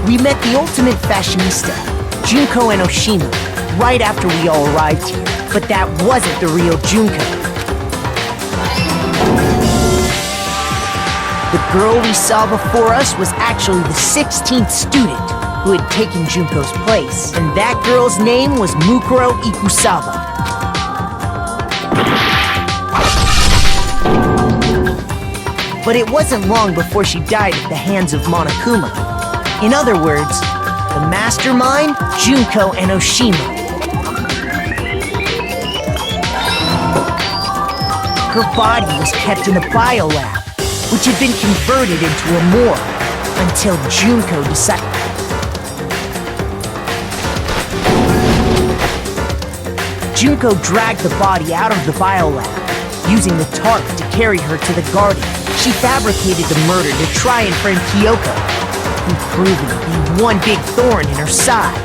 We met the ultimate fashionista, Junko and Oshima, right after we all arrived here. But that wasn't the real Junko. The girl we saw before us was actually the 16th student who had taken Junko's place. And that girl's name was Mukuro Ikusawa. But it wasn't long before she died at the hands of Monokuma. In other words, the mastermind, Junko and Oshima. Her body was kept in a biolab, which had been converted into a morgue, until Junko decided... Junko dragged the body out of the biolab, using the tarp to carry her to the garden. She fabricated the murder to try and frame Kyoko, who proved to be one big thorn in her side.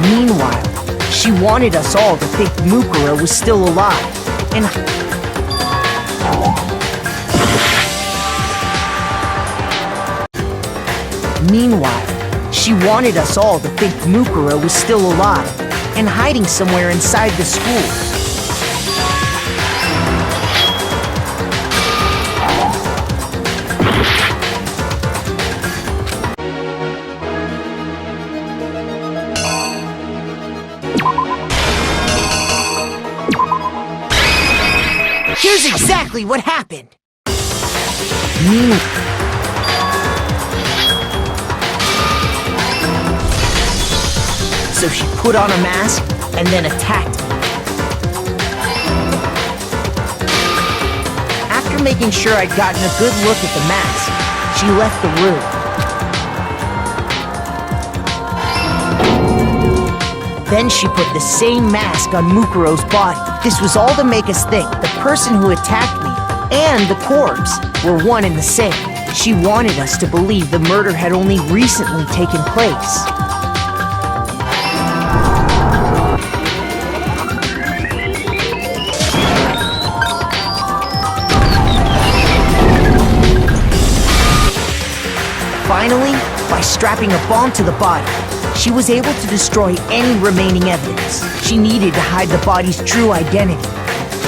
Meanwhile, she wanted us all to think Mukuro was still alive, and... Meanwhile, she wanted us all to think Mukuro was still alive, and hiding somewhere inside the school. Here's exactly what happened. So she put on a mask and then attacked me. After making sure I'd gotten a good look at the mask, she left the room. Then she put the same mask on Mukuro's body. This was all to make us think the person who attacked me and the corpse were one and the same. She wanted us to believe the murder had only recently taken place. Finally, by strapping a bomb to the body, she was able to destroy any remaining evidence. She needed to hide the body's true identity.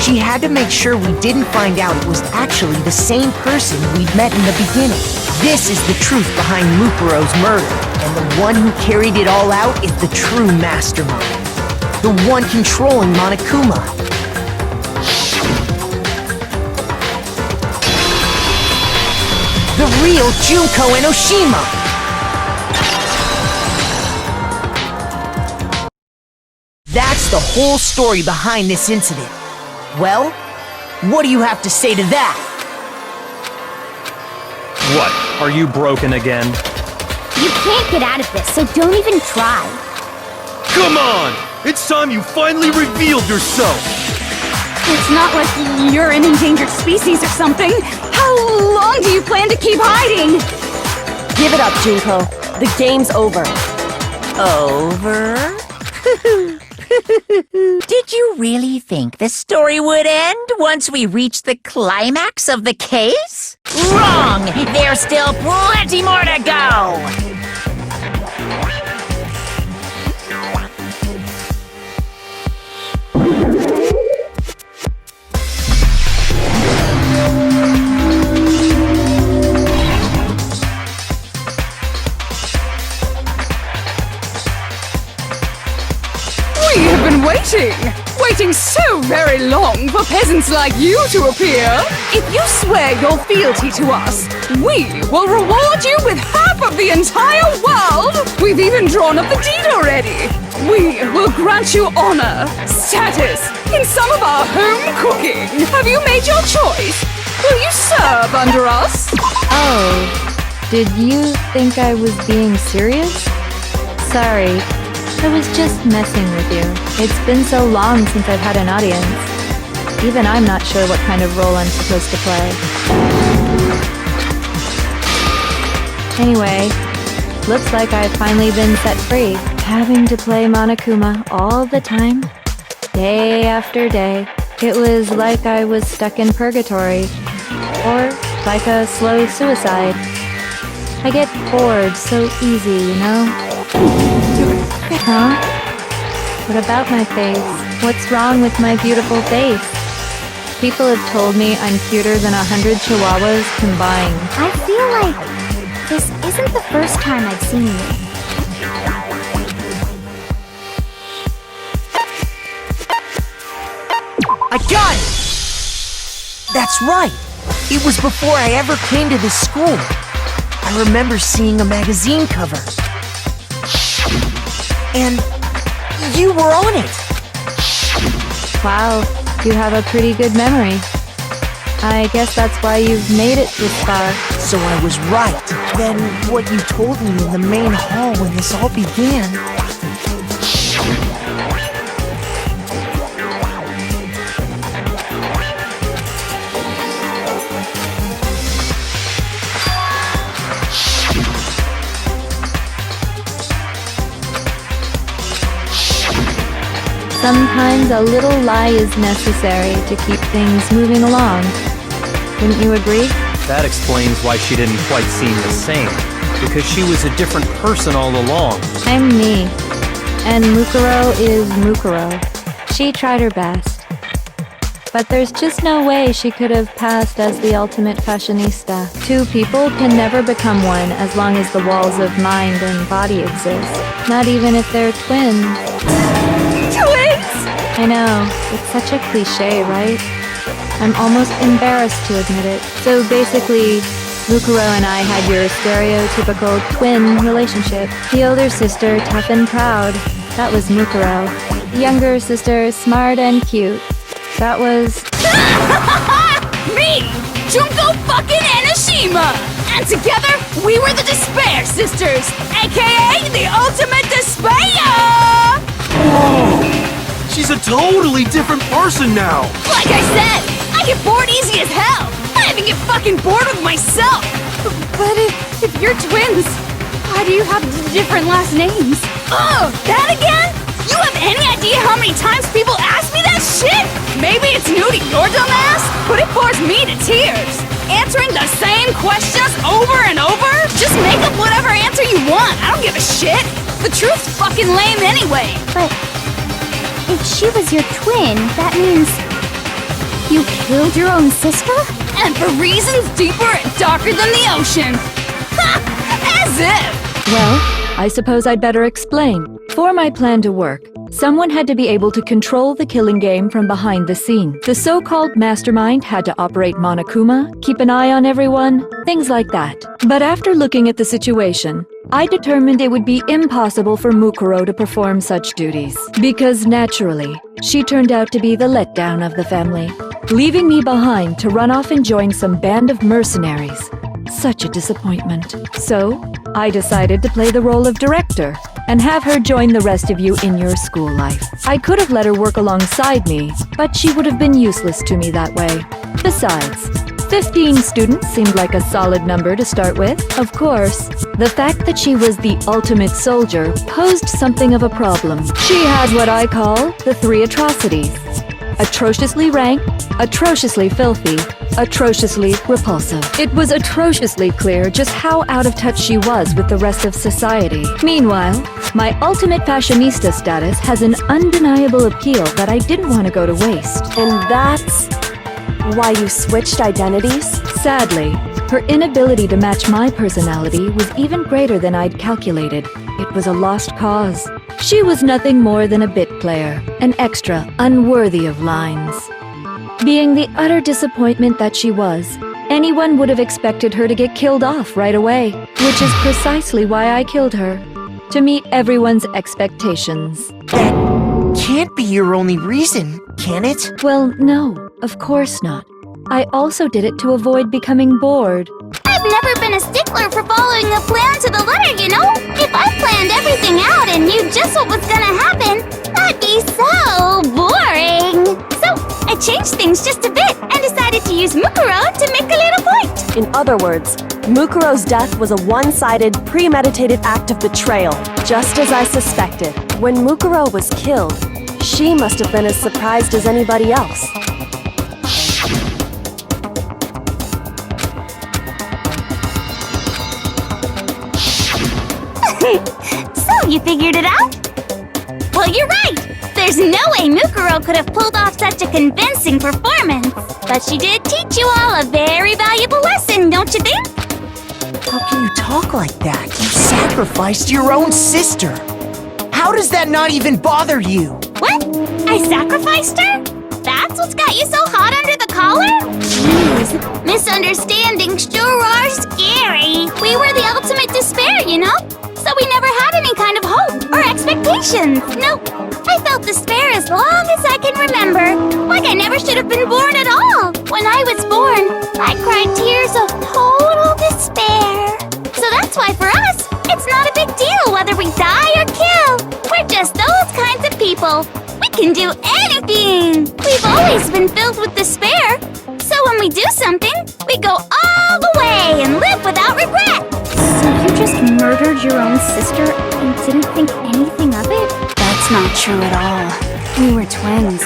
She had to make sure we didn't find out it was actually the same person we'd met in the beginning. This is the truth behind Mukuro's murder, and the one who carried it all out is the true mastermind. The one controlling Monokuma. The real Junko and Oshima! That's the whole story behind this incident. Well, what do you have to say to that? What? Are you broken again? You can't get out of this, so don't even try. Come on! It's time you finally revealed yourself! It's not like you're an endangered species or something. How long do you plan to keep hiding? Give it up, Junko. The game's over. Over? Did you really think the story would end once we reached the climax of the case? Wrong! There's still plenty more to go! We have been waiting so very long for peasants like you to appear. If you swear your fealty to us, we will reward you with half of the entire world. We've even drawn up the deed already. We will grant you honor, status, in some of our home cooking. Have you made your choice? Will you serve under us? Oh, did you think I was being serious? Sorry. I was just messing with you. It's been so long since I've had an audience. Even I'm not sure what kind of role I'm supposed to play. Anyway, looks like I've finally been set free. Having to play Monokuma all the time, day after day. It was like I was stuck in purgatory. Or like a slow suicide. I get bored so easy, you know? Huh? What about my face? What's wrong with my beautiful face? People have told me I'm cuter than 100 chihuahuas combined. I feel like this isn't the first time I've seen you. I got it! That's right. It was before I ever came to this school. I remember seeing a magazine cover. And you were on it. Wow, you have a pretty good memory. I guess that's why you've made it this far. So I was right. Then what you told me in the main hall when this all began... Sometimes a little lie is necessary to keep things moving along. Wouldn't you agree? That explains why she didn't quite seem the same. Because she was a different person all along. I'm me. And Mukuro is Mukuro. She tried her best. But there's just no way she could have passed as the ultimate fashionista. Two people can never become one as long as the walls of mind and body exist. Not even if they're twins. I know, it's such a cliche, right? I'm almost embarrassed to admit it. So basically, Mukuro and I had your stereotypical twin relationship. The older sister, tough and proud. That was Mukuro. The younger sister, smart and cute. That was... Me! Junko fucking Enoshima! And together, we were the Despair Sisters, aka the Ultimate Despair! She's a totally different person now! Like I said, I get bored easy as hell! I even get fucking bored with myself! But if you're twins, why do you have different last names? Oh, that again? You have any idea how many times people ask me that shit? Maybe it's new to your dumb ass, but it bores me to tears. Answering the same questions over and over? Just make up whatever answer you want, I don't give a shit! The truth's fucking lame anyway! But if she was your twin, that means you killed your own sister? And for reasons deeper and darker than the ocean! Ha! As if! Well, I suppose I'd better explain. For my plan to work, someone had to be able to control the killing game from behind the scene. The so-called mastermind had to operate Monokuma, keep an eye on everyone, things like that. But after looking at the situation, I determined it would be impossible for Mukuro to perform such duties. Because naturally, she turned out to be the letdown of the family, leaving me behind to run off and join some band of mercenaries. Such a disappointment. So, I decided to play the role of director and have her join the rest of you in your school life. I could have let her work alongside me, but she would have been useless to me that way. Besides, 15 students seemed like a solid number to start with. Of course, the fact that she was the ultimate soldier posed something of a problem. She had what I call the three atrocities. Atrociously rank, atrociously filthy, atrociously repulsive. It was atrociously clear just how out of touch she was with the rest of society. Meanwhile, my ultimate fashionista status has an undeniable appeal that I didn't want to go to waste. And that's why you switched identities? Sadly, her inability to match my personality was even greater than I'd calculated. It was a lost cause. She was nothing more than a bit player, an extra unworthy of lines. Being the utter disappointment that she was, anyone would have expected her to get killed off right away, which is precisely why I killed her, to meet everyone's expectations. That can't be your only reason, can it? Well, no, of course not. I also did it to avoid becoming bored. I've never been a stickler for following a plan to the letter, you know? If I planned everything out and knew just what was gonna happen, that'd be so boring. So, I changed things just a bit and decided to use Mukuro to make a little point. In other words, Mukuro's death was a one-sided, premeditated act of betrayal, just as I suspected. When Mukuro was killed, she must have been as surprised as anybody else. So, you figured it out? Well, you're right! There's no way Mukuro could have pulled off such a convincing performance. But she did teach you all a very valuable lesson, don't you think? How can you talk like that? You sacrificed your own sister. How does that not even bother you? What? I sacrificed her? That's what's got you so hot under the collar? Jeez, misunderstandings sure are scary. We were the ultimate despair, you know? So we never had any kind of hope or expectations. Nope. I felt despair as long as I can remember. Like I never should have been born at all. When I was born, I cried tears of total despair. So that's why for us, it's not a big deal whether we die or kill. We're just those kinds of people. We can do anything. We've always been filled with despair. So when we do something, we go all the way and live without regret. So you just murdered your own sister and didn't think anything of it? That's not true at all. We were twins.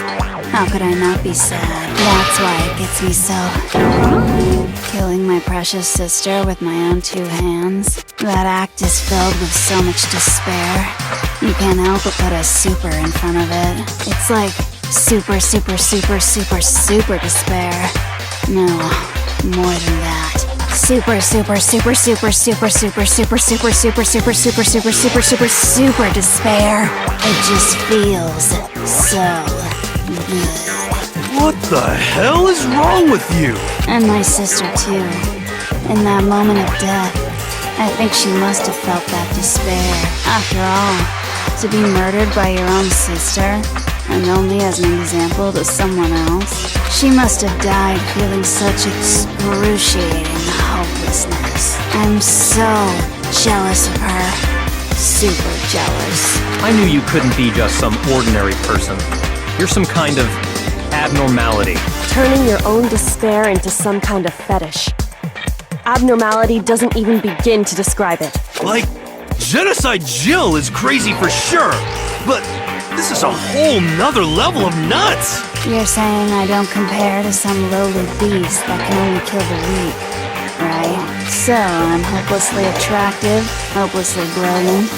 How could I not be sad? That's why it gets me so... Killing my precious sister with my own two hands. That act is filled with so much despair. You can't help but put a super in front of it. It's like super, super, super, super, super despair. No, more than that. Super, super, super, super, super, super, super, super, super, super, super, super, super, super, super despair. It just feels so good. What the hell is wrong with you? And my sister too. In that moment of death, I think she must have felt that despair. After all, to be murdered by your own sister, and only as an example to someone else, she must have died feeling such excruciating hopelessness. I'm so jealous of her. Super jealous. I knew you couldn't be just some ordinary person. You're some kind of abnormality. Turning your own despair into some kind of fetish. Abnormality doesn't even begin to describe it. Like, Genocide Jill is crazy for sure, but this is a whole nother level of nuts! You're saying I don't compare to some lowly beast that can only kill the weak, right? So I'm hopelessly attractive, hopelessly brilliant,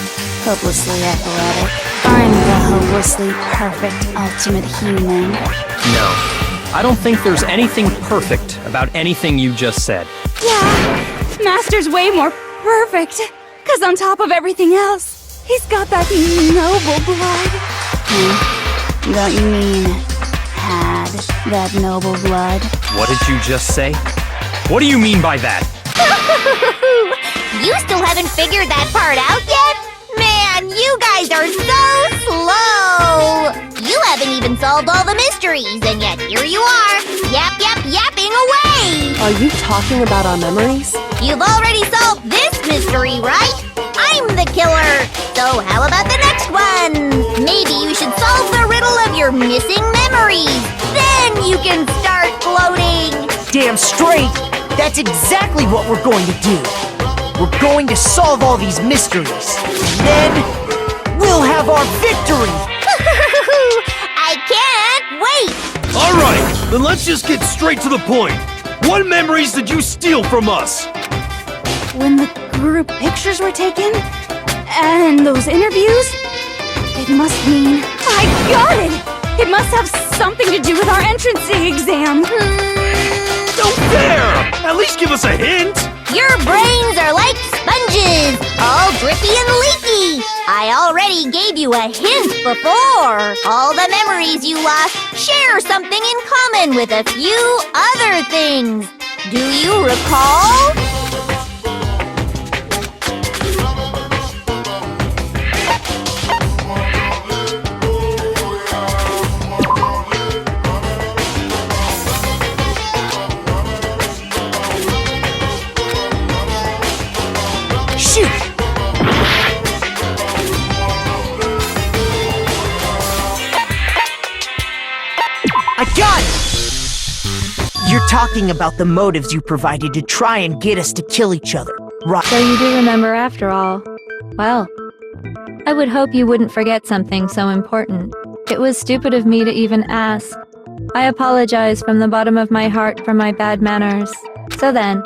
hopelessly athletic. I'm the hopelessly perfect ultimate human. No, I don't think there's anything perfect about anything you just said. Yeah, Master's way more perfect. Cause on top of everything else, he's got that noble blood. Don't you mean had that noble blood? What did you just say? What do you mean by that? You still haven't figured that part out yet? Man, you guys are so slow! You haven't even solved all the mysteries, and yet here you are, yapping away! Are you talking about our memories? You've already solved this mystery, right? I'm the killer! So how about the next one? Maybe you should solve the riddle of your missing memories. Then you can start floating! Damn straight! That's exactly what we're going to do. We're going to solve all these mysteries. And then we'll have our victory! I can't wait! Alright, then let's just get straight to the point. What memories did you steal from us? When the group pictures were taken, and those interviews, it must mean... I got it! It must have something to do with our entrance exam. Don't dare! At least give us a hint! Your brains are like sponges, all drippy and leaky. I already gave you a hint before. All the memories you lost share something in common with a few other things. Do you recall? Shoot! I got it! You're talking about the motives you provided to try and get us to kill each other, right? So you do remember after all. Well, I would hope you wouldn't forget something so important. It was stupid of me to even ask. I apologize from the bottom of my heart for my bad manners. So then,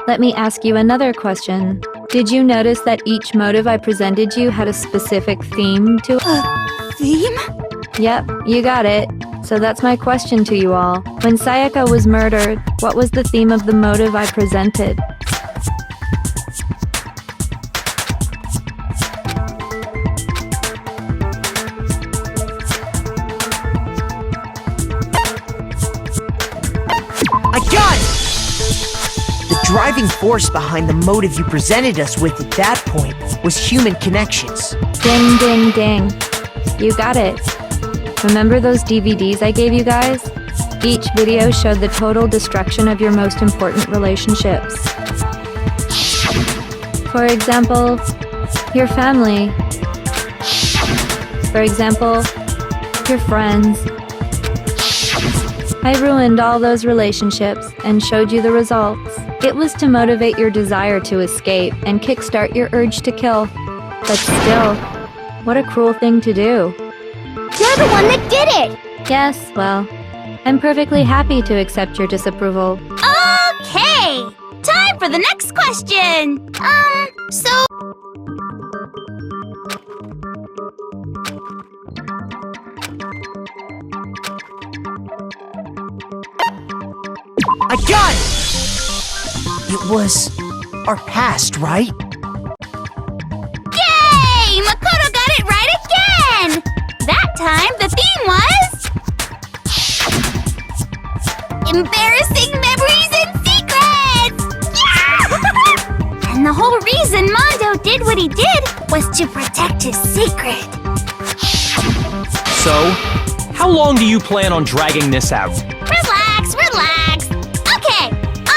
let me ask you another question. Did you notice that each motive I presented you had a specific theme to it? Theme? Yep, you got it. So that's my question to you all. When Sayaka was murdered, what was the theme of the motive I presented? I got it! The driving force behind the motive you presented us with at that point was human connections. Ding, ding, ding. You got it. Remember those DVDs I gave you guys? Each video showed the total destruction of your most important relationships. For example, your family. For example, your friends. I ruined all those relationships and showed you the results. It was to motivate your desire to escape and kickstart your urge to kill. But still, what a cruel thing to do. You're the one that did it! Yes, well, I'm perfectly happy to accept your disapproval. Okay! Time for the next question! So... I got it! It was our past, right? Yay! Makoto got it right again! That time, the theme was... embarrassing memories and secrets! Yeah! And the whole reason Mondo did what he did was to protect his secret. So, how long do you plan on dragging this out? Relax, relax. Okay,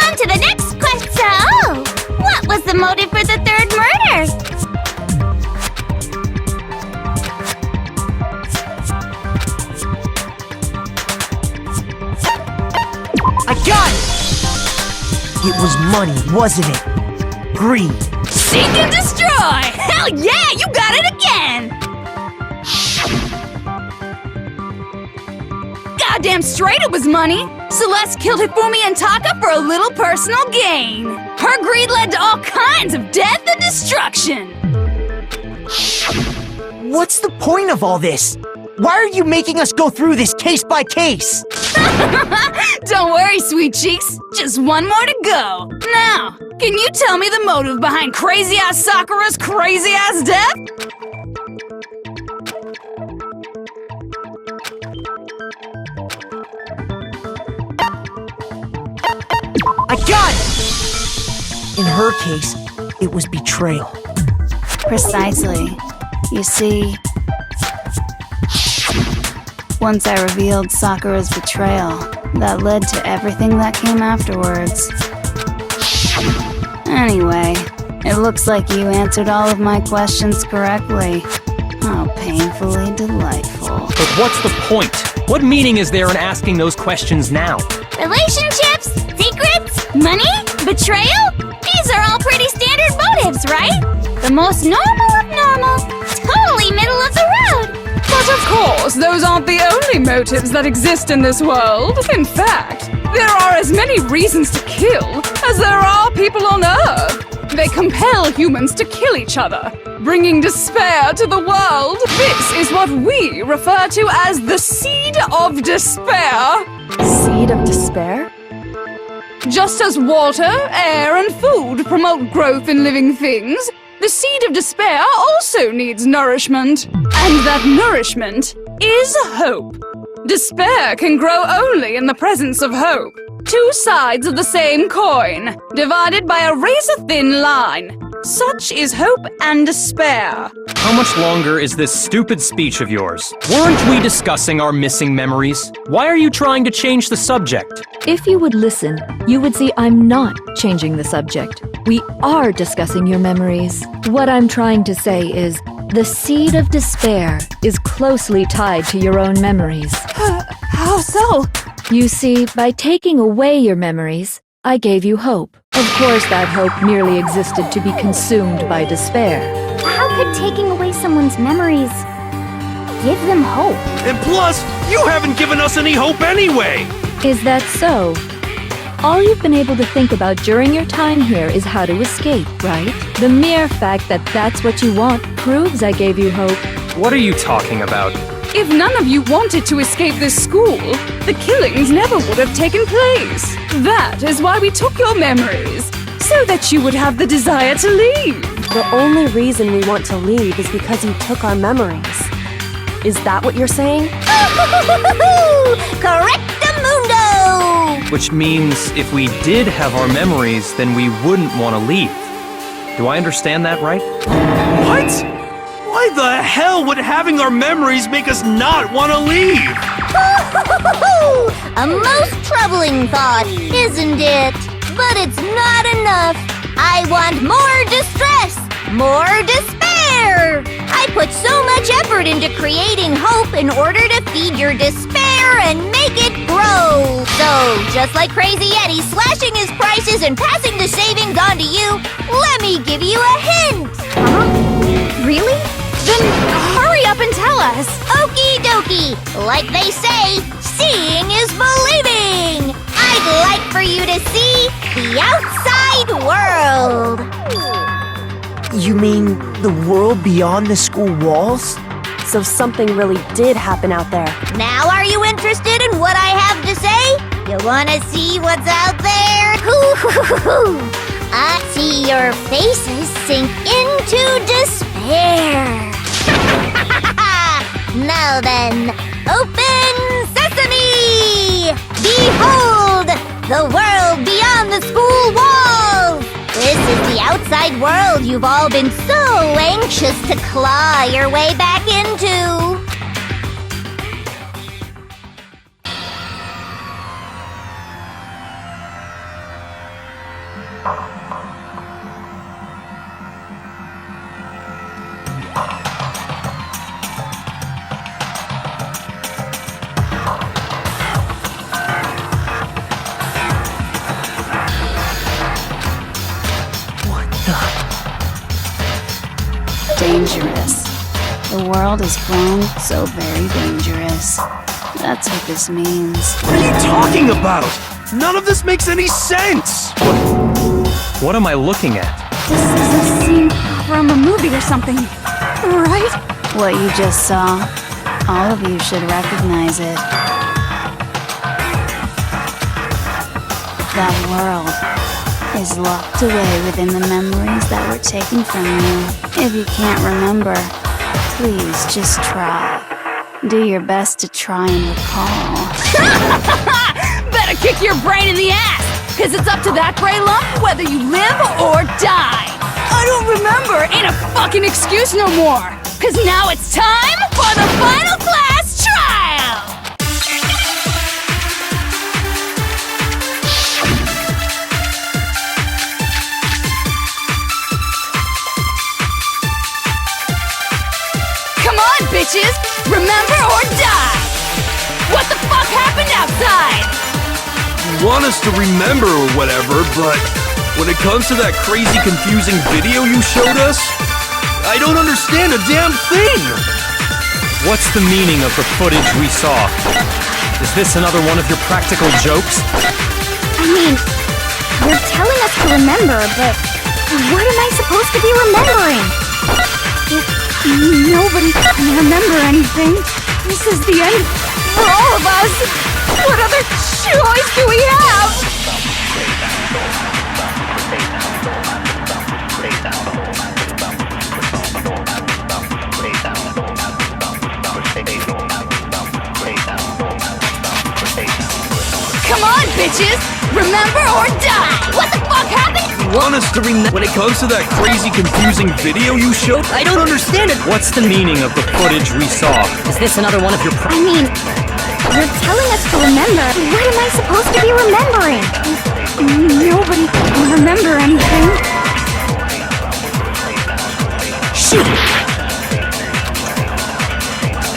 on to the next question. So, what was the motive for the third murder? I got it! It was money, wasn't it? Greed. Seek and destroy! Hell yeah, you got it again! Goddamn straight it was money! Celeste killed Hifumi and Taka for a little personal gain. Her greed led to all kinds of death and destruction. What's the point of all this? Why are you making us go through this case by case? Don't worry, sweet cheeks. Just one more to go. Now, can you tell me the motive behind crazy-ass Sakura's crazy-ass death? I got it! In her case, it was betrayal. Precisely. You see, once I revealed Sakura's betrayal, that led to everything that came afterwards. Anyway, it looks like you answered all of my questions correctly. How painfully delightful. But what's the point? What meaning is there in asking those questions now? Relationships? Secrets? Money? Betrayal? These are all pretty standard motives, right? The most normal of normal. Totally middle of the road. But of course, those aren't the only motives that exist in this world. In fact, there are as many reasons to kill as there are people on Earth. They compel humans to kill each other, bringing despair to the world. This is what we refer to as the seed of despair. Seed of despair? Just as water, air, and food promote growth in living things, the seed of despair also needs nourishment. And that nourishment is hope. Despair can grow only in the presence of hope. Two sides of the same coin, divided by a razor-thin line. Such is hope and despair. How much longer is this stupid speech of yours? Weren't we discussing our missing memories? Why are you trying to change the subject? If you would listen, you would see I'm not changing the subject. We are discussing your memories. What I'm trying to say is, the seed of despair is closely tied to your own memories. How so? You see, by taking away your memories, I gave you hope. Of course, that hope merely existed to be consumed by despair. How could taking away someone's memories give them hope? And plus, you haven't given us any hope anyway! Is that so? All you've been able to think about during your time here is how to escape, right? The mere fact that that's what you want proves I gave you hope. What are you talking about? If none of you wanted to escape this school, the killings never would have taken place. That is why we took your memories, so that you would have the desire to leave. The only reason we want to leave is because you took our memories. Is that what you're saying? Correctamundo! Which means if we did have our memories, then we wouldn't want to leave. Do I understand that right? What? Why the hell would having our memories make us not want to leave? A most troubling thought, isn't it? But it's not enough. I want more distress, more despair. I put so much effort into creating hope in order to feed your despair and make it grow. So, just like Crazy Eddie slashing his prices and passing the savings on to you, let me give you a hint. Really? Then hurry up and tell us. Okie dokie. Like they say, seeing is believing. I'd like for you to see the outside world. You mean the world beyond the school walls? So something really did happen out there. Now are you interested in what I have to say? You wanna see what's out there? I see your faces sink into despair. Now then, open sesame! Behold, the world beyond the school walls! This is the outside world you've all been so anxious to claw your way back into. Dangerous. The world has grown so very dangerous. That's what this means. What are you talking about? None of this makes any sense! What am I looking at? This is a scene from a movie or something, right? What you just saw, all of you should recognize it. That world is locked away within the memories that were taken from you. If you can't remember, please just try. Do your best to try and recall. Better kick your brain in the ass, because it's up to that gray lump whether you live or die. I don't remember ain't a fucking excuse no more, because now it's time for the final class trial! Come on, bitches! Remember or die! What the fuck happened outside? You want us to remember or whatever, but when it comes to that crazy confusing video you showed us, I don't understand a damn thing! What's the meaning of the footage we saw? Is this another one of your practical jokes? I mean, you're telling us to remember, but what am I supposed to be remembering? If nobody can remember anything, this is the end for all of us. What other choice do we have? Come on, bitches! Remember or die! What the fuck happened? You want us to remember when it comes to that crazy confusing video you showed? I don't understand it! What's the meaning of the footage we saw? Is this another one of your I mean, you're telling us to remember. What am I supposed to be remembering? Nobody can remember anything. Shoot!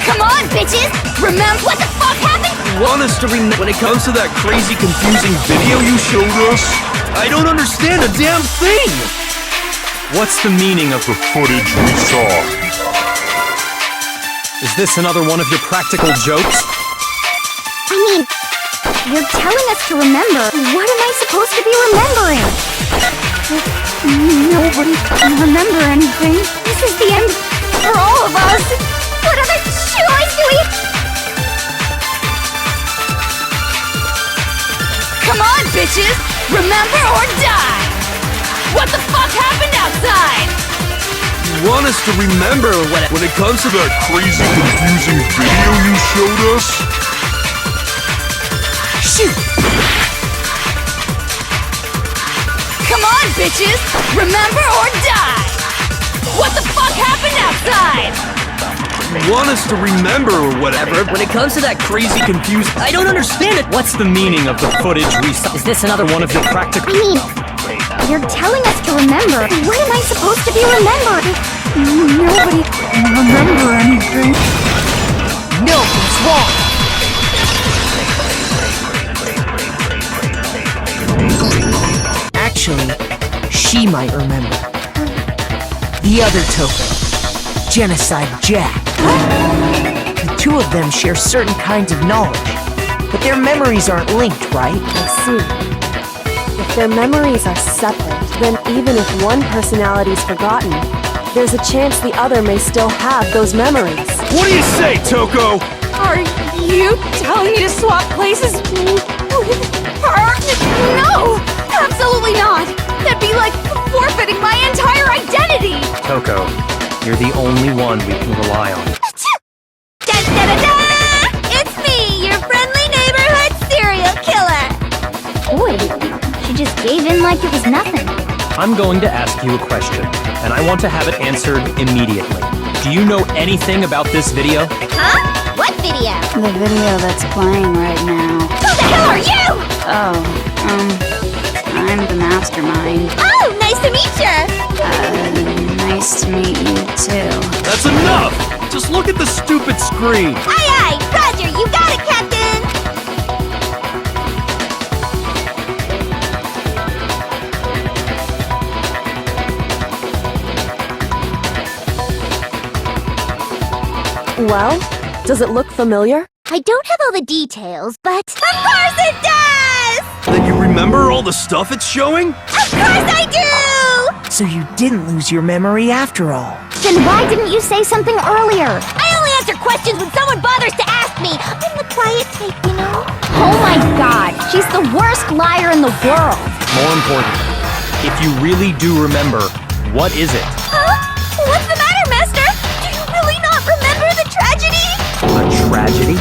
Come on, bitches! Remember what the fuck happened? You want us to remember when it comes to that crazy confusing video you showed us? I don't understand a damn thing! What's the meaning of the footage we saw? Is this another one of your practical jokes? I mean, You're telling us to remember. What am I supposed to be remembering? Nobody can remember anything. This is the end for all of us. What other choice do we... Come on, bitches! Remember or die! What the fuck happened outside? You want us to remember when it comes to that crazy, confusing video you showed us? Shoot! Come on, bitches! Remember or die! What the fuck happened outside? You want us to remember or whatever? When it comes to that crazy, confused, I don't understand it. What's the meaning of the footage we saw? Is this another one of your practical? I mean, you're telling us to remember. What am I supposed to be remembering? Nobody can remember anything. No, it's wrong! Actually, she might remember. The other token, Genocide Jack. The two of them share certain kinds of knowledge, but their memories aren't linked, right? I see. If their memories are separate, then even if one personality's forgotten, there's a chance the other may still have those memories. What do you say, Toko? Are you telling me to swap places with her? No! Absolutely not! That'd be like forfeiting my entire identity! Toko, you're the only one we can rely on. Da-da-da-da! It's me, your friendly neighborhood serial killer! Boy, she just gave in like it was nothing. I'm going to ask you a question, and I want to have it answered immediately. Do you know anything about this video? Huh? What video? The video that's playing right now. Who the hell are you? I'm the mastermind. Oh, nice to meet you! Nice to meet you too. That's enough! Just look at the stupid screen! Aye aye! Roger, you got it, Captain! Well, does it look familiar? I don't have all the details, but... Of course it does! Then you remember all the stuff it's showing? Of course I do! So you didn't lose your memory after all. Then why didn't you say something earlier? I only answer questions when someone bothers to ask me. I'm the quiet type, you know? Oh my god, she's the worst liar in the world. More importantly, if you really do remember, what is it? Huh? What's the matter, Master? Do you really not remember the tragedy? A tragedy?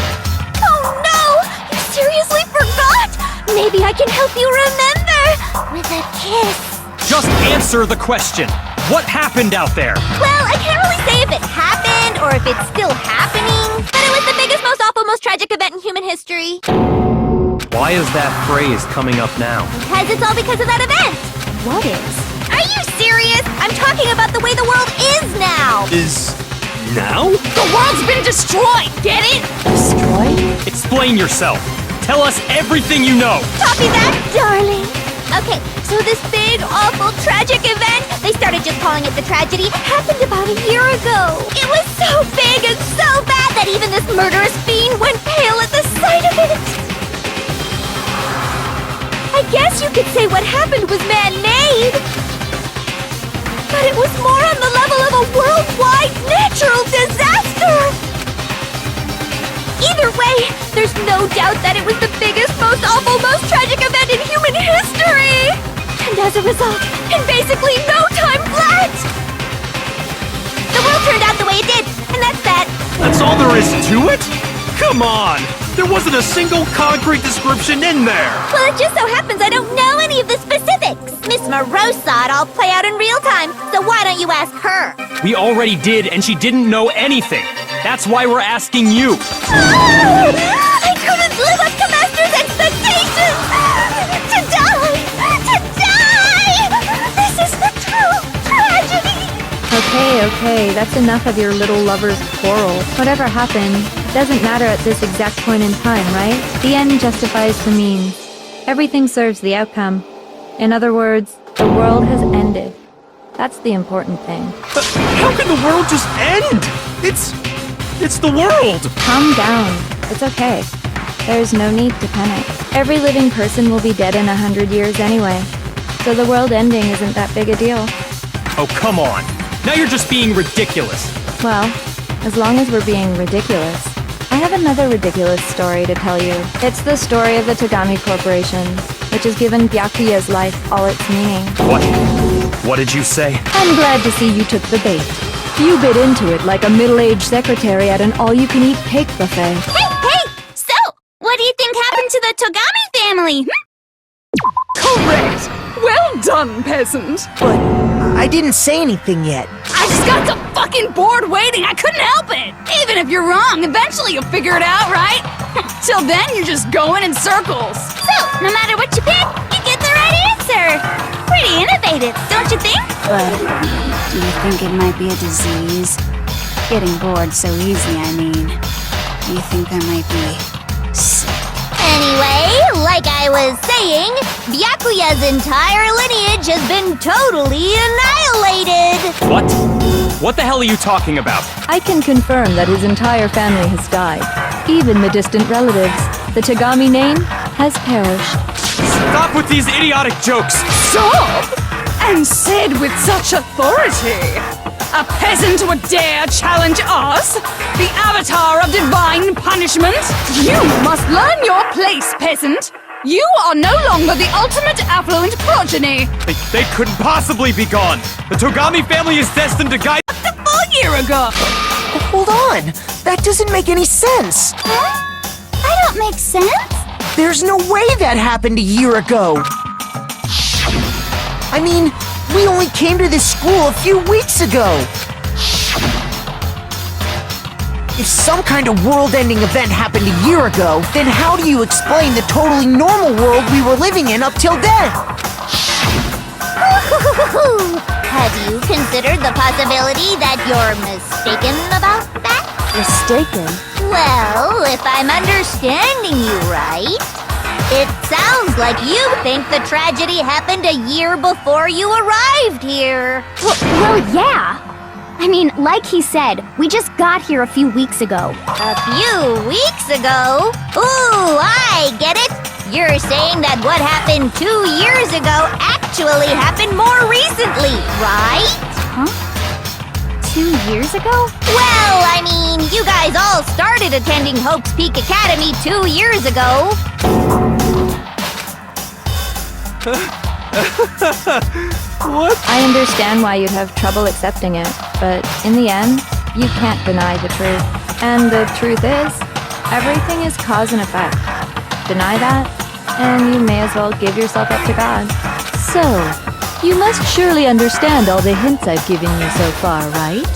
Oh no! You seriously forgot? Maybe I can help you remember with a kiss. Just answer the question. What happened out there? Well, I can't really say if it happened or if it's still happening, but it was the biggest, most awful, most tragic event in human history. Why is that phrase coming up now? Because it's all because of that event. What is? Are you serious? I'm talking about the way the world is now. Is... now? The world's been destroyed, get it? Destroyed? Explain yourself. Tell us everything you know. Copy that, darling. Okay, so this big, awful, tragic event, they started just calling it the tragedy, happened about a year ago. It was so big and so bad that even this murderous fiend went pale at the sight of it. I guess you could say what happened was man-made. But it was more on the level of a worldwide natural disaster. Either way, there's no doubt that it was the biggest, most awful, most tragic event in human history! And as a result, in basically no time flat! The world turned out the way it did, and that's that. That's all there is to it? Come on! There wasn't a single concrete description in there! Well, it just so happens I don't know any of the specifics. Miss Moreau saw it all play out in real time, so why don't you ask her? We already did, and she didn't know anything. That's why we're asking you. Oh, I couldn't live up to Master's expectations! To die! To die! This is the true tragedy! Okay, that's enough of your little lover's quarrel. Whatever happened, it doesn't matter at this exact point in time, right? The end justifies the means. Everything serves the outcome. In other words, the world has ended. That's the important thing. How can the world just end? It's the world! Calm down. It's okay. There's no need to panic. Every living person will be dead in 100 years anyway. So the world ending isn't that big a deal. Oh, come on. Now you're just being ridiculous. Well, as long as we're being ridiculous. I have another ridiculous story to tell you. It's the story of the Togami Corporation, which has given Byakuya's life all its meaning. What? What did you say? I'm glad to see you took the bait. You bit into it like a middle-aged secretary at an all-you-can-eat cake buffet. Hey! So, what do you think happened to the Togami family? Correct! Well done, peasant! But I didn't say anything yet. I just got so fucking bored waiting, I couldn't help it! Even if you're wrong, eventually you'll figure it out, right? Till then, you're just going in circles. So, no matter what you pick, you get the right answer. Pretty innovative, don't you think? But do you think it might be a disease? Getting bored so easy, I mean. Do you think I might be sick? Anyway, like I was saying, Byakuya's entire lineage has been totally annihilated. What? What the hell are you talking about? I can confirm that his entire family has died. Even the distant relatives. The Togami name has perished. Stop with these idiotic jokes! Stop! And said with such authority! A peasant would dare challenge us? The avatar of divine punishment? You must learn your place, peasant! You are no longer the ultimate affluent progeny! They couldn't possibly be gone! The Togami family is destined to guide— A full year ago! Hold on! That doesn't make any sense! I don't make sense. There's no way that happened a year ago! I mean, we only came to this school a few weeks ago! If some kind of world-ending event happened a year ago, then how do you explain the totally normal world we were living in up till then? Have you considered the possibility that you're mistaken about that? Mistaken? Well, if I'm understanding you right, it sounds like you think the tragedy happened a year before you arrived here. Well, yeah. I mean, like he said, we just got here a few weeks ago. A few weeks ago? Ooh, I get it! You're saying that what happened 2 years ago actually happened more recently, right? Huh? 2 years ago? Well, I mean, you guys all started attending Hope's Peak Academy 2 years ago. What? I understand why you'd have trouble accepting it, but in the end, you can't deny the truth. And the truth is, everything is cause and effect. Deny that, and you may as well give yourself up to God. So, you must surely understand all the hints I've given you so far, right?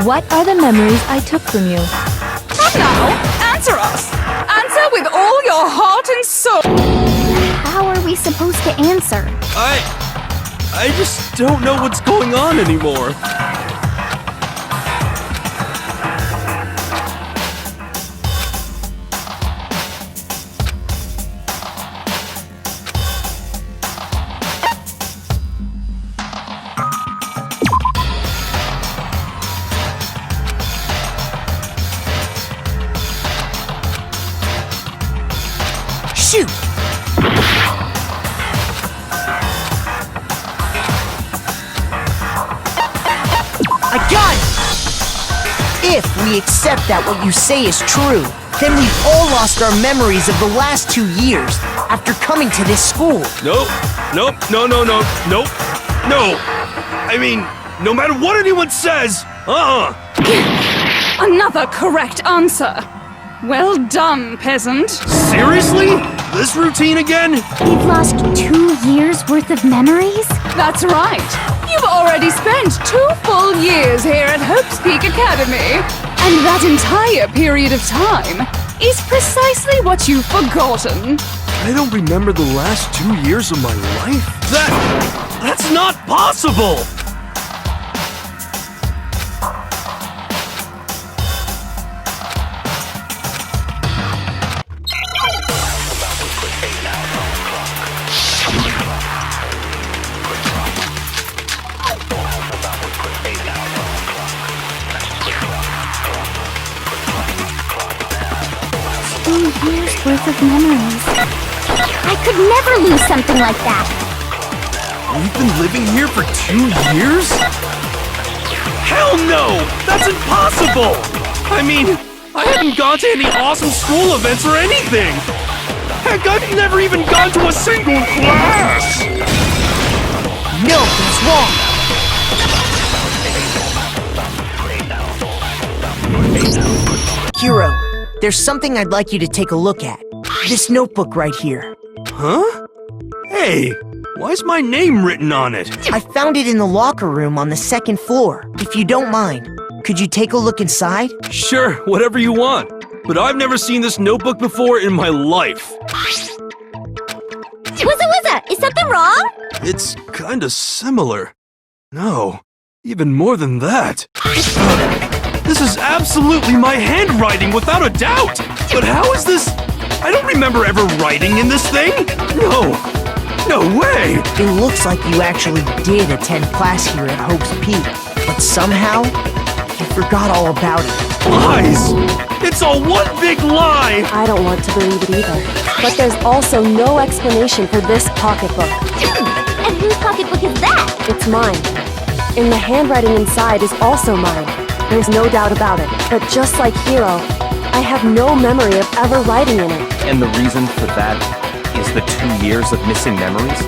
What are the memories I took from you? And now, answer us! Answer with all your heart and soul! How are we supposed to answer? I just don't know what's going on anymore. Shoot! I got it! If we accept that what you say is true, then we've all lost our memories of the last 2 years after coming to this school. Nope. No. I mean, no matter what anyone says, Another correct answer! Well done, peasant! Seriously? This routine again? We've lost 2 years worth of memories? That's right! You've already spent 2 full years here at Hope's Peak Academy! And that entire period of time is precisely what you've forgotten! I don't remember the last 2 years of my life? That's not possible! worth of memories. I could never lose something like that. We've been living here for 2 years? Hell no! That's impossible! I mean, I haven't gone to any awesome school events or anything! Heck, I've never even gone to a single class! No, that's wrong. Hero, there's something I'd like you to take a look at. This notebook right here. Huh? Hey, why's my name written on it? I found it in the locker room on the 2nd floor. If you don't mind, could you take a look inside? Sure, whatever you want. But I've never seen this notebook before in my life. Wuzza, is something wrong? It's kinda similar. No, even more than that. This is absolutely my handwriting, without a doubt! But how is this? I don't remember ever writing in this thing! No way! It looks like you actually did attend class here at Hope's Peak, but somehow, you forgot all about it. Lies! It's all one big lie! I don't want to believe it either. But there's also no explanation for this pocketbook. And whose pocketbook is that? It's mine. And the handwriting inside is also mine. There's no doubt about it. But just like Hiro, I have no memory of ever writing in it. And the reason for that is the 2 years of missing memories?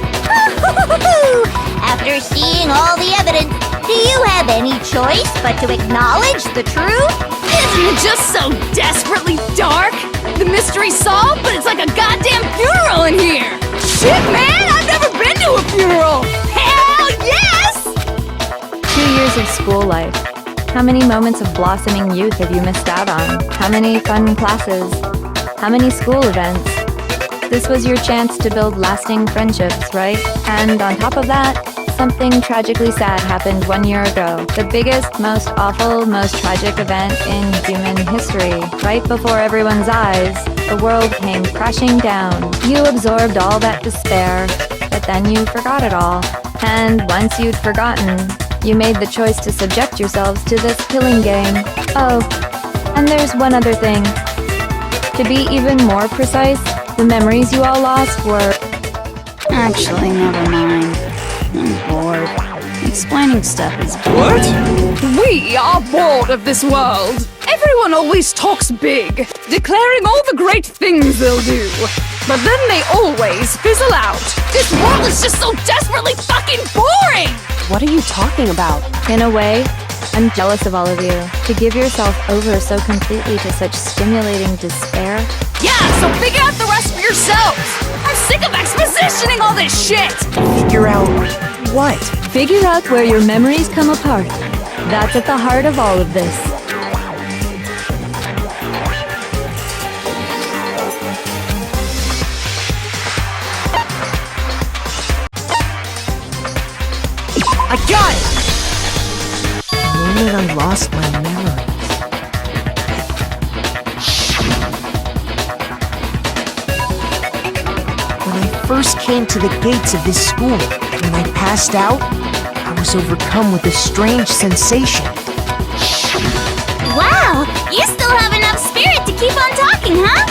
After seeing all the evidence, do you have any choice but to acknowledge the truth? Isn't it just so desperately dark? The mystery's solved, but it's like a goddamn funeral in here! Shit, man! I've never been to a funeral! Hell yes! 2 years of school life. How many moments of blossoming youth have you missed out on? How many fun classes? How many school events? This was your chance to build lasting friendships, right? And on top of that, something tragically sad happened 1 year ago. The biggest, most awful, most tragic event in human history. Right before everyone's eyes, the world came crashing down. You absorbed all that despair, but then you forgot it all. And once you'd forgotten, you made the choice to subject yourselves to this killing game. Oh, and there's one other thing. To be even more precise, the memories you all lost were... Actually, never mind. I'm bored. Explaining stuff is What? We are bored of this world. Everyone always talks big, declaring all the great things they'll do. But then they always fizzle out. This world is just so desperately fucking boring! What are you talking about? In a way, I'm jealous of all of you. To give yourself over so completely to such stimulating despair. Yeah, so figure out the rest for yourselves! I'm sick of expositioning all this shit! Figure out what? Figure out where your memories come apart. That's at the heart of all of this. I got it! The moment I lost my memories. When I first came to the gates of this school, when I passed out, I was overcome with a strange sensation. Wow, you still have enough spirit to keep on talking, huh?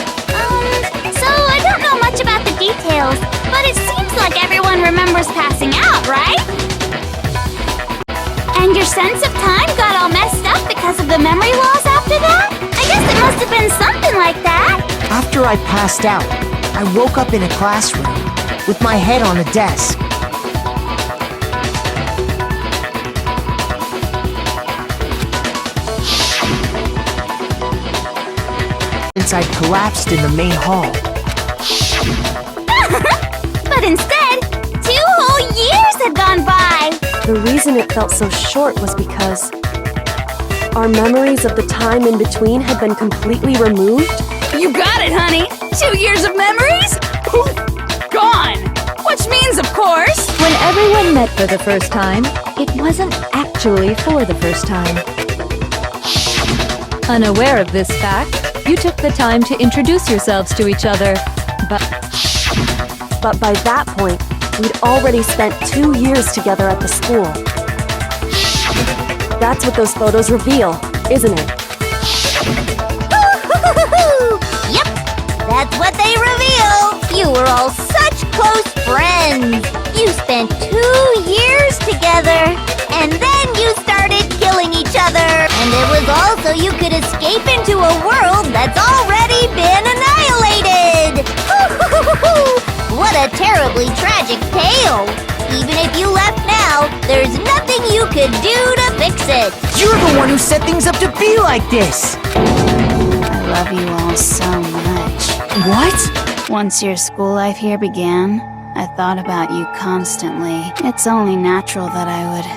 So I don't know much about the details, but it seems like everyone remembers passing out, right? And your sense of time got all messed up because of the memory loss after that? I guess it must have been something like that. After I passed out, I woke up in a classroom with my head on a desk. Since I'd collapsed in the main hall. But instead, 2 whole years had gone by. The reason it felt so short was because our memories of the time in between had been completely removed. You got it, honey! 2 years of memories? Poof! Gone! Which means, of course... When everyone met for the first time, it wasn't actually for the first time. Unaware of this fact, you took the time to introduce yourselves to each other, But by that point, we'd already spent 2 years together at the school. That's what those photos reveal, isn't it? Yep, that's what they reveal. You were all such close friends. You spent 2 years together, and then you started killing each other. And it was all so you could escape into a world that's already been annihilated. What a terribly tragic tale. Even if you left now, there's nothing you could do to fix it. You're the one who set things up to be like this! I love you all so much. What? Once your school life here began, I thought about you constantly. It's only natural that I would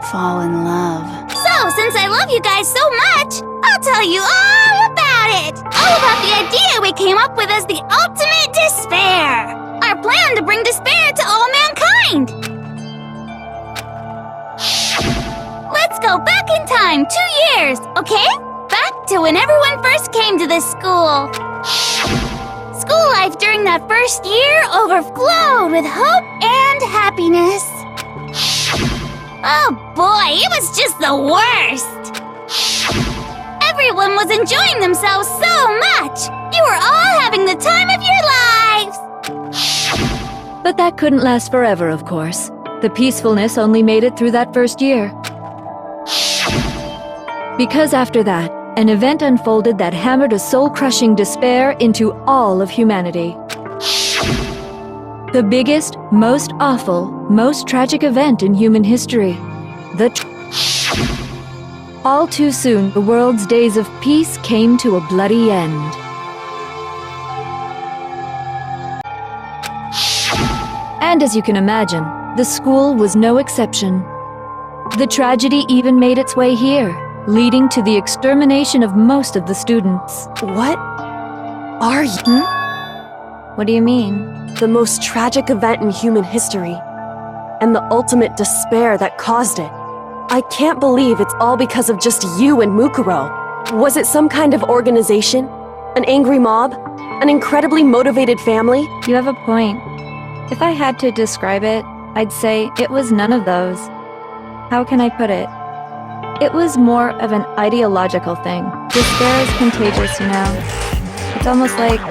fall in love. So, since I love you guys so much, I'll tell you all about it. All about the idea we came up with as the ultimate despair. Our plan to bring despair to all mankind. Let's go back in time 2 years, okay? Back to when everyone first came to this school. School life during that first year overflowed with hope and happiness. Oh boy, it was just the worst. Everyone was enjoying themselves so much. You were all having the time of your lives. But that couldn't last forever, of course. The peacefulness only made it through that first year. Because after that, an event unfolded that hammered a soul-crushing despair into all of humanity. The biggest, most awful, most tragic event in human history. All too soon, the world's days of peace came to a bloody end. And as you can imagine, the school was no exception. The tragedy even made its way here, leading to the extermination of most of the students. What are you? What do you mean? The most tragic event in human history, and the ultimate despair that caused it. I can't believe it's all because of just you and Mukuro. Was it some kind of organization? An angry mob? An incredibly motivated family? You have a point. If I had to describe it, I'd say it was none of those. How can I put it? It was more of an ideological thing. Despair is contagious, you know. It's almost like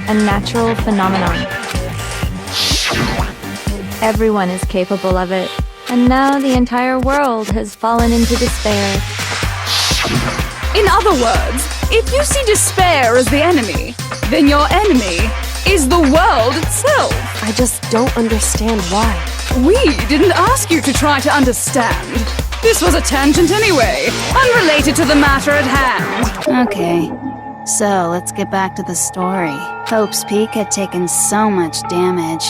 a natural phenomenon. Everyone is capable of it. And now the entire world has fallen into despair. In other words, if you see despair as the enemy, then your enemy is the world itself. I just don't understand why. We didn't ask you to try to understand. This was a tangent anyway, unrelated to the matter at hand. Okay, so let's get back to the story. Hope's Peak had taken so much damage.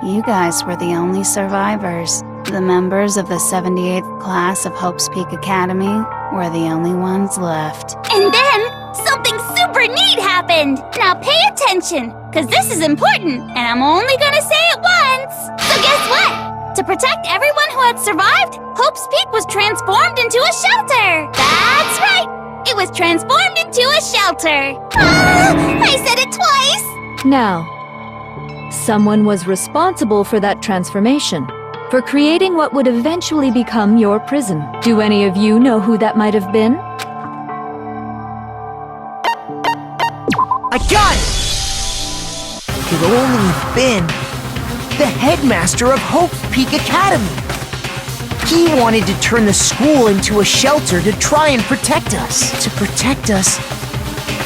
You guys were the only survivors. The members of the 78th class of Hope's Peak Academy were the only ones left. And then, something super neat happened! Now pay attention, because this is important, and I'm only gonna say it once! So guess what? To protect everyone who had survived, Hope's Peak was transformed into a shelter! That's right! It was transformed into a shelter! I said it twice! Now, someone was responsible for that transformation, for creating what would eventually become your prison. Do any of you know who that might have been? I got it! It could only have been the headmaster of Hope's Peak Academy. He wanted to turn the school into a shelter to try and protect us. To protect us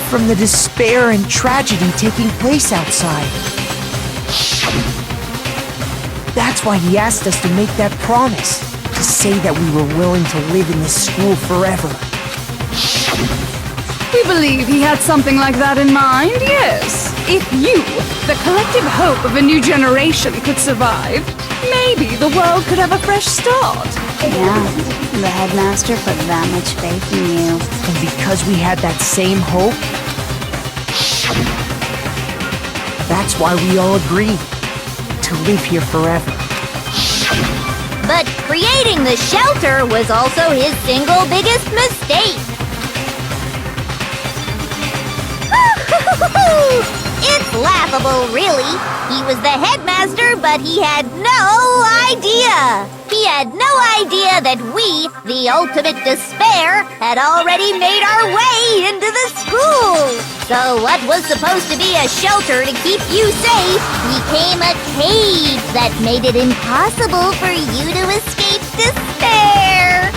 from the despair and tragedy taking place outside. That's why he asked us to make that promise. To say that we were willing to live in this school forever. We believe he had something like that in mind, yes. If you, the collective hope of a new generation, could survive, maybe the world could have a fresh start. Yeah, the headmaster put that much faith in you. And because we had that same hope, that's why we all agreed to live here forever. But creating the shelter was also his single biggest mistake. It's laughable, really. He was the headmaster, but he had no idea. He had no idea that we, the ultimate despair, had already made our way into the school. So what was supposed to be a shelter to keep you safe became a cage that made it impossible for you to escape despair.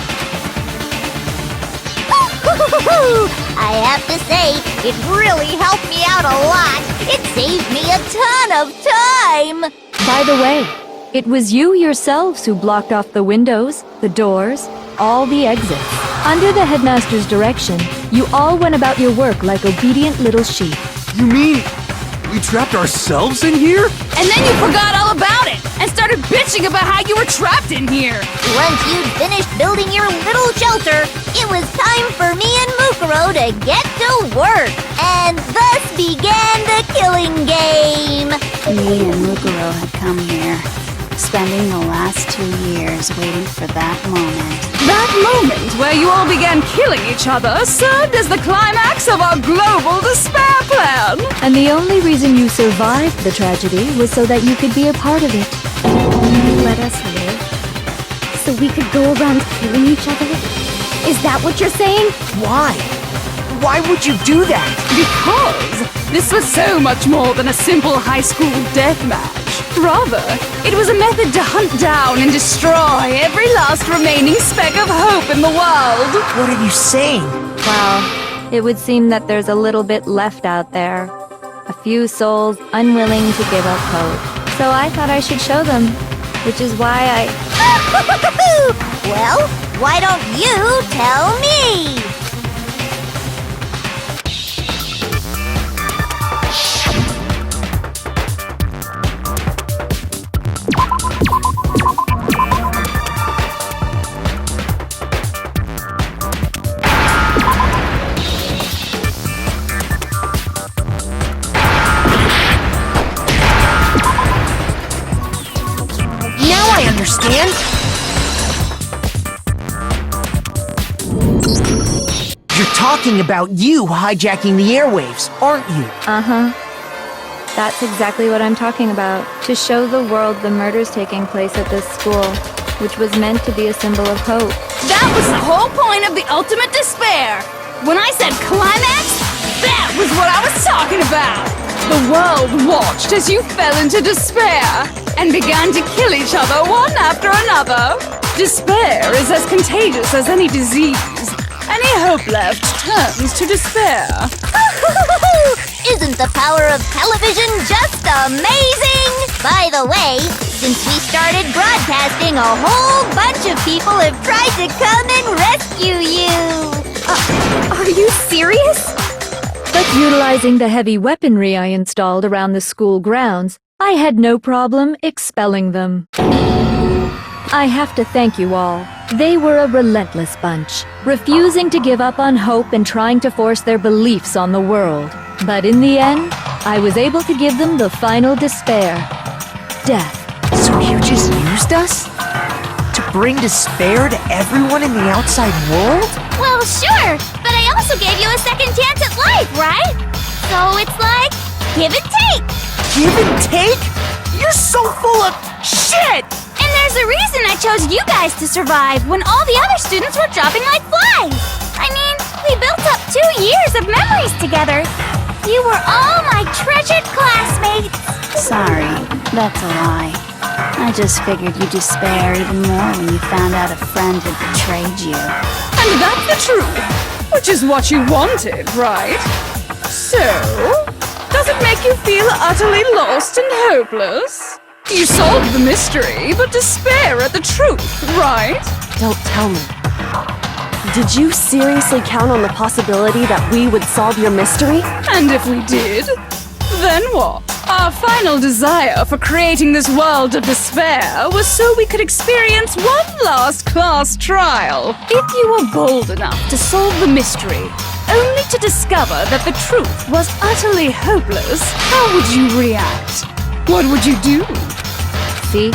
I have to say, it really helped me out a lot. It saved me a ton of time. By the way, it was you yourselves who blocked off the windows, the doors, all the exits. Under the headmaster's direction, you all went about your work like obedient little sheep. You mean we trapped ourselves in here? And then you forgot all about it and started bitching about how you were trapped in here. Once you'd finished building your little shelter, it was time for me and Mukuro to get to work. And thus began the killing game. Me and Mukuro had come here, spending the last 2 years waiting for that moment. That moment where you all began killing each other served as the climax of our global despair plan. And the only reason you survived the tragedy was so that you could be a part of it. You let us live so we could go around killing each other? Is that what you're saying? Why? Why would you do that? Because this was so much more than a simple high school death match. Rather, it was a method to hunt down and destroy every last remaining speck of hope in the world. What are you saying? Well, it would seem that there's a little bit left out there. A few souls unwilling to give up hope. So I thought I should show them, which is why I... Well, why don't you tell me? I understand. You're talking about you hijacking the airwaves, aren't you? Uh-huh. That's exactly what I'm talking about. To show the world the murders taking place at this school, which was meant to be a symbol of hope. That was the whole point of the ultimate despair. When I said climax, that was what I was talking about. The world watched as you fell into despair and began to kill each other one after another. Despair is as contagious as any disease. Any hope left turns to despair. Isn't the power of television just amazing? By the way, since we started broadcasting, a whole bunch of people have tried to come and rescue you. Are you serious? But utilizing the heavy weaponry I installed around the school grounds, I had no problem expelling them. I have to thank you all. They were a relentless bunch, refusing to give up on hope and trying to force their beliefs on the world. But in the end, I was able to give them the final despair. Death. So you just used us? To bring despair to everyone in the outside world? Well, sure, but I also gave you a second chance at life, right? So it's like, give and take. Give and take? You're so full of shit! And there's a reason I chose you guys to survive when all the other students were dropping like flies. I mean, we built up 2 years of memories together. You were all my treasured classmates. Sorry, that's a lie. I just figured you'd despair even more when you found out a friend had betrayed you. And that's the truth, which is what you wanted, right? So, does it make you feel utterly lost and hopeless? You solved the mystery, but despair at the truth, right? Don't tell me. Did you seriously count on the possibility that we would solve your mystery? And if we did, then what? Our final desire for creating this world of despair was so we could experience one last class trial. If you were bold enough to solve the mystery, only to discover that the truth was utterly hopeless, how would you react? What would you do? See?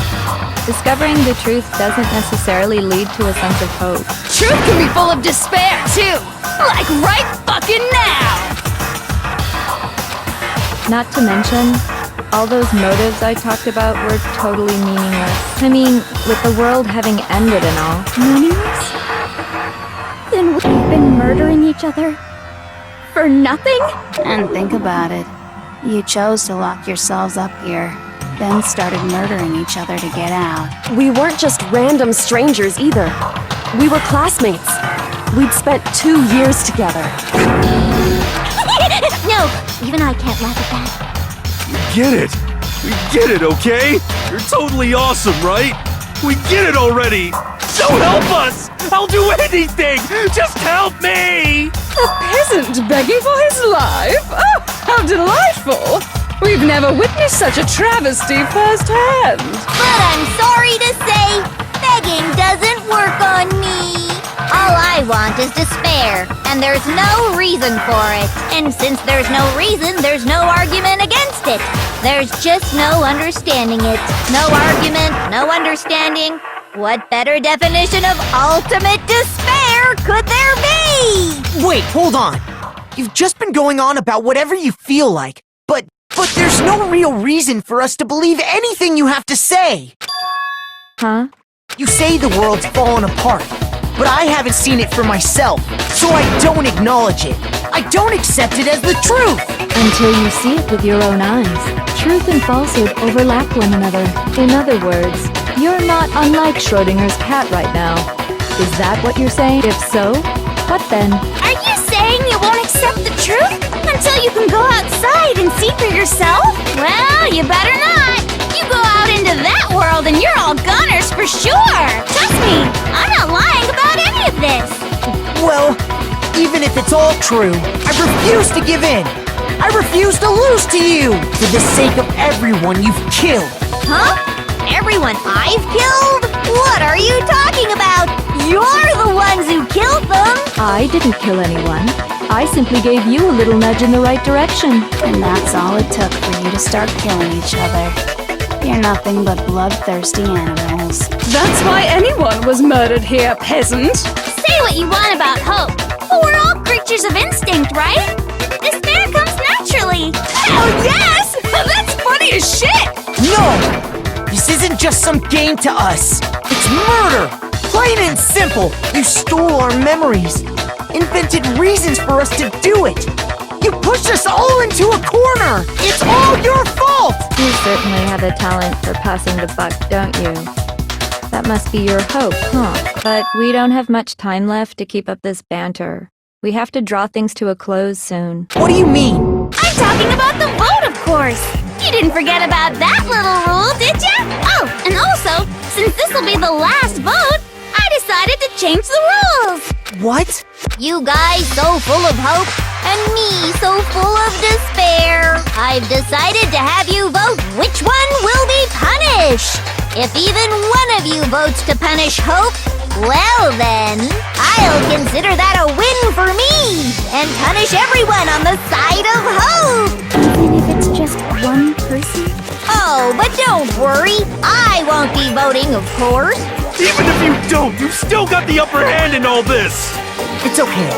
Discovering the truth doesn't necessarily lead to a sense of hope. Truth can be full of despair, too! Like right fucking now! Not to mention, all those motives I talked about were totally meaningless. I mean, with the world having ended and all. Meaningless? Then we've been murdering each other For nothing? And think about it. You chose to lock yourselves up here, then started murdering each other to get out. We weren't just random strangers either. We were classmates. We'd spent 2 years together. No, even I can't laugh at that. Get it! We get it, okay? You're totally awesome, right? We get it already! So help us! I'll do anything! Just help me! A peasant begging for his life? Oh, how delightful! We've never witnessed such a travesty firsthand. But I'm sorry to say, begging doesn't work on me. All I want is despair, and there's no reason for it. And since there's no reason, there's no argument against it. There's just no understanding it. No argument, no understanding. What better definition of ultimate despair could there be? Wait, hold on. You've just been going on about whatever you feel like, but there's no real reason for us to believe anything you have to say. Huh? You say the world's fallen apart, but I haven't seen it for myself, so I don't acknowledge it. I don't accept it as the truth. Until you see it with your own eyes. Truth and falsehood overlap one another. In other words, you're not unlike Schrodinger's cat right now. Is that what you're saying? If so, what then? Are you saying you won't accept the truth until you can go outside and see for yourself? Well, you better not. You go out into that world and you're all goners for sure. Trust me, I'm not lying about any of this. Well, even if it's all true, I refuse to give in. I refuse to lose to you, for the sake of everyone you've killed. Huh? Everyone I've killed? What are you talking about? You're the ones who killed them! I didn't kill anyone. I simply gave you a little nudge in the right direction. And that's all it took for you to start killing each other. You're nothing but bloodthirsty animals. That's why anyone was murdered here, peasant. Say what you want about hope, but we're all creatures of instinct, right? Despair comes naturally. Hell yes! That's funny as shit! No! This isn't just some game to us. It's murder! Plain and simple. You stole our memories. Invented reasons for us to do it. You pushed us all into a corner. It's all your fault! You certainly have a talent for passing the buck, don't you? That must be your hope, huh? But we don't have much time left to keep up this banter. We have to draw things to a close soon. What do you mean? I'm talking about the vote, of course. You didn't forget about that little rule, did ya? Oh, and also, since this will be the last vote, I decided to change the rules. What? You guys so full of hope, and me so full of despair. I've decided to have you vote which one will be punished. If even one of you votes to punish hope, well then, I'll consider that a win for me, and punish everyone on the side of hope. Even if it's just one person? Oh, but don't worry, I won't be voting, of course. Even if you don't, you've still got the upper hand in all this! It's okay.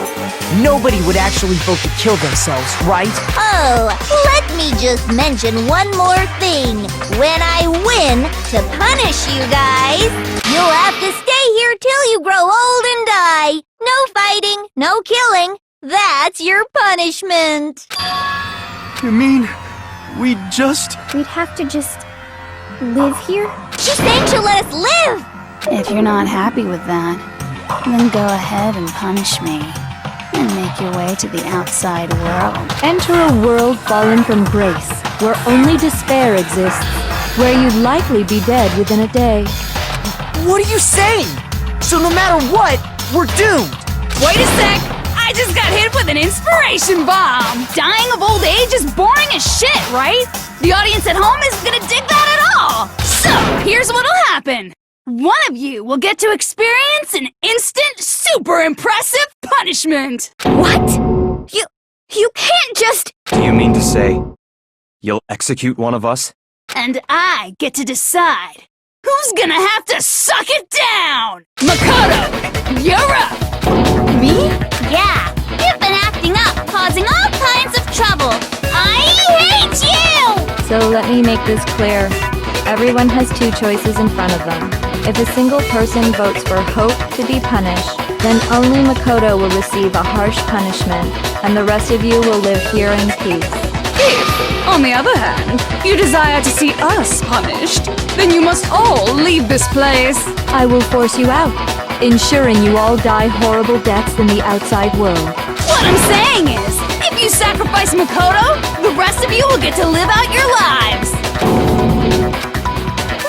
Nobody would actually vote to kill themselves, right? Oh, let me just mention one more thing. When I win to punish you guys, you'll have to stay here till you grow old and die. No fighting, no killing. That's your punishment. You mean, we'd We'd have to just live here? She's saying she'll let us live. If you're not happy with that, then go ahead and punish me. And make your way to the outside world. Enter a world fallen from grace, where only despair exists, where you'd likely be dead within a day. What are you saying? So no matter what, we're doomed. Wait a sec! I just got hit with an inspiration bomb! Dying of old age is boring as shit, right? The audience at home isn't gonna dig that at all! So, here's what'll happen. One of you will get to experience an instant, super impressive punishment! What? You can't just... Do you mean to say you'll execute one of us? And I get to decide who's gonna have to suck it down! Makoto, you're up! Me? Yeah, you've been acting up, causing all kinds of trouble. I hate you! So let me make this clear. Everyone has two choices in front of them. If a single person votes for Hope to be punished, then only Makoto will receive a harsh punishment, and the rest of you will live here in peace. If, on the other hand, you desire to see us punished, then you must all leave this place. I will force you out, ensuring you all die horrible deaths in the outside world. What I'm saying is, if you sacrifice Makoto, the rest of you will get to live out your lives.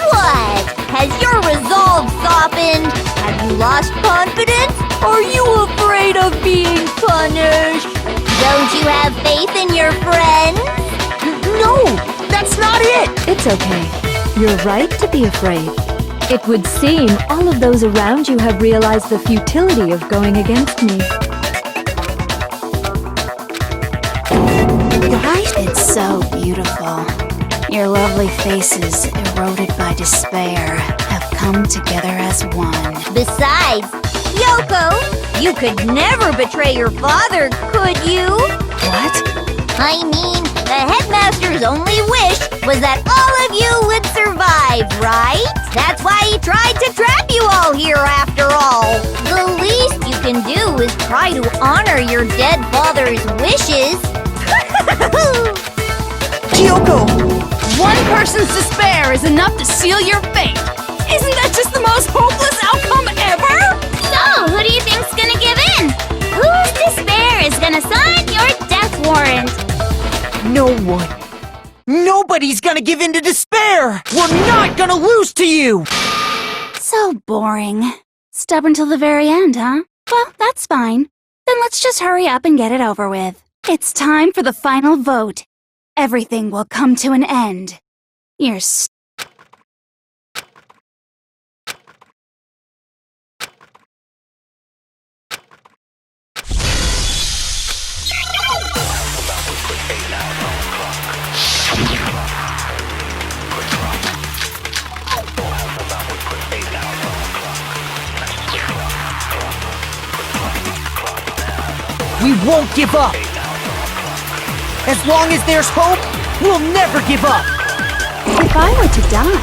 What? Has your resolve softened? Have you lost confidence? Are you afraid of being punished? Don't you have faith in your friends? No, that's not it! It's okay. You're right to be afraid. It would seem all of those around you have realized the futility of going against me. Guys, it's so beautiful. Your lovely faces, eroded by despair, have come together as one. Besides, Yoko, you could never betray your father, could you? What? I mean, the headmaster's only wish was that all of you would survive, right? That's why he tried to trap you all here after all. The least you can do is try to honor your dead father's wishes. Kyoko! One person's despair is enough to seal your fate. Isn't that just the most hopeless outcome ever? So, who do you think's gonna give in? Whose despair is gonna sign your death warrant? No one. Nobody's gonna give in to despair! We're not gonna lose to you! So boring. Stubborn till the very end, huh? Well, that's fine. Then let's just hurry up and get it over with. It's time for the final vote. Everything will come to an end. You're We won't give up! As long as there's hope, we'll never give up! If I were to die,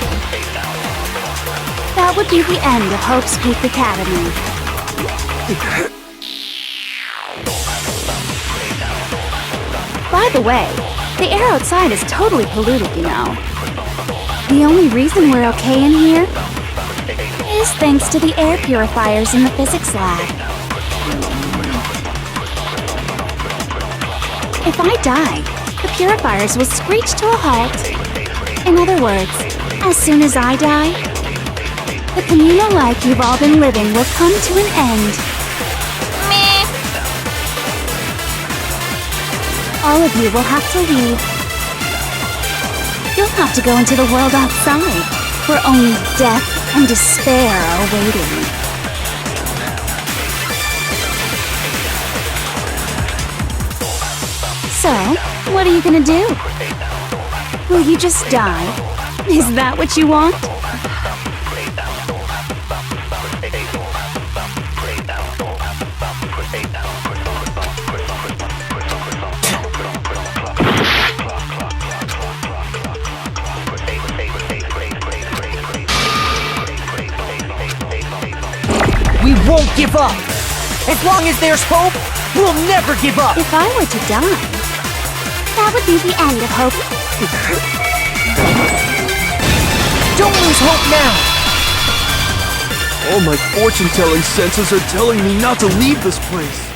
that would be the end of Hope's Peak Academy. By the way, the air outside is totally polluted, you know. The only reason we're okay in here is thanks to the air purifiers in the physics lab. If I die, the purifiers will screech to a halt. In other words, as soon as I die, the communal life you've all been living will come to an end. Meh. All of you will have to leave. You'll have to go into the world outside, where only death and despair are waiting. So, what are you gonna do? Will you just die? Is that what you want? We won't give up! As long as there's hope, we'll never give up! If I were to die, that would be the end of Hope. Don't lose hope now! All my fortune-telling senses are telling me not to leave this place.